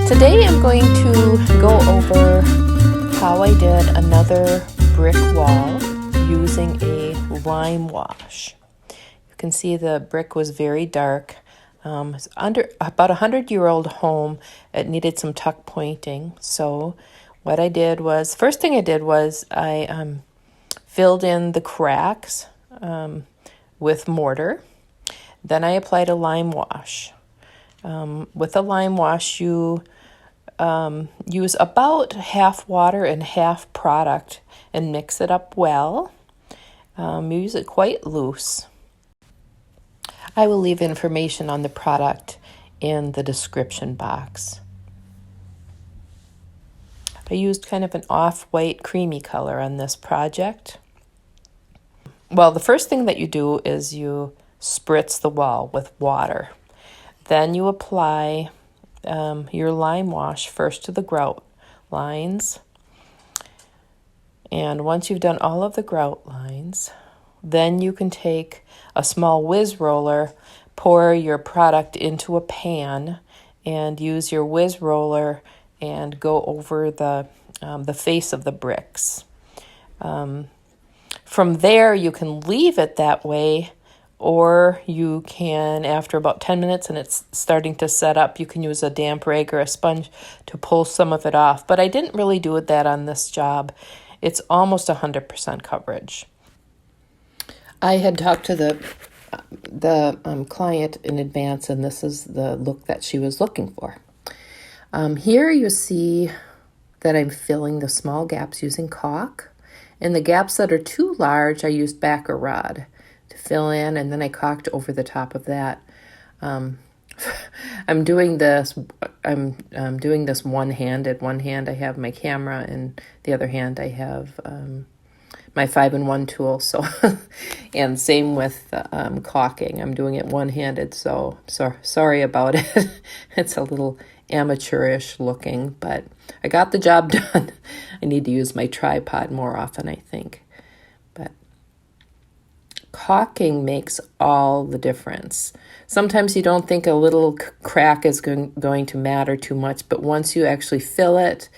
Today I'm going to go over how I did another brick wall using a lime wash. You can see the brick was very dark. It's under about 100-year-old home. It needed some tuck pointing. So what I did was, first thing I did was I filled in the cracks with mortar. Then I applied a lime wash. With a lime wash, you use about half water and half product and mix it up well. Use it quite loose. I will leave information on the product in the description box. I used kind of an off-white creamy color on this project. Well, the first thing that you do is you spritz the wall with water. Then you apply your lime wash first to the grout lines. And once you've done all of the grout lines, then you can take a small whiz roller, pour your product into a pan, and use your whiz roller and go over the face of the bricks. From there, you can leave it that way, or you can, after about 10 minutes and it's starting to set up, you can use a damp rag or a sponge to pull some of it off. But I didn't really do that on this job. It's almost 100% coverage. I had talked to the client in advance, and this is the look that she was looking for. Here you see that I'm filling the small gaps using caulk. And the gaps that are too large, I used backer rod to fill in, and then I caulked over the top of that. I'm doing this one-handed. One hand I have my camera, and the other hand I have my 5-in-1 tool. So, and same with caulking. I'm doing it one-handed. So sorry about it. It's a little amateurish looking, but I got the job done. I need to use my tripod more often, I think. But caulking makes all the difference. Sometimes you don't think a little crack is going to matter too much, but once you actually fill it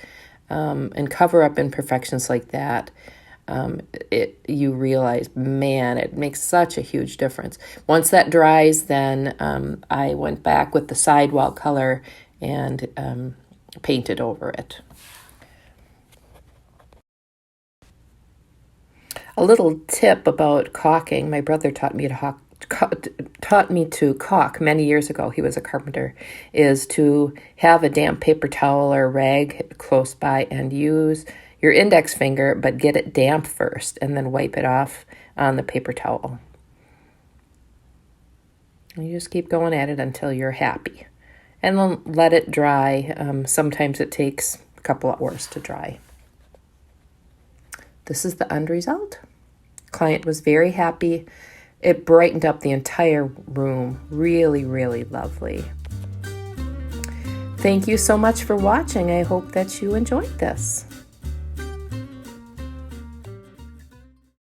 and cover up imperfections like that, you realize, man, it makes such a huge difference. Once that dries, then I went back with the sidewall color and painted over it. A little tip about caulking. My brother taught me to caulk many years ago. He was a carpenter. Is to have a damp paper towel or rag close by and use your index finger, but get it damp first and then wipe it off on the paper towel. And you just keep going at it until you're happy. And then let it dry. Sometimes it takes a couple hours to dry. This is the end result. Client was very happy. It brightened up the entire room. Really, really lovely. Thank you so much for watching. I hope that you enjoyed this.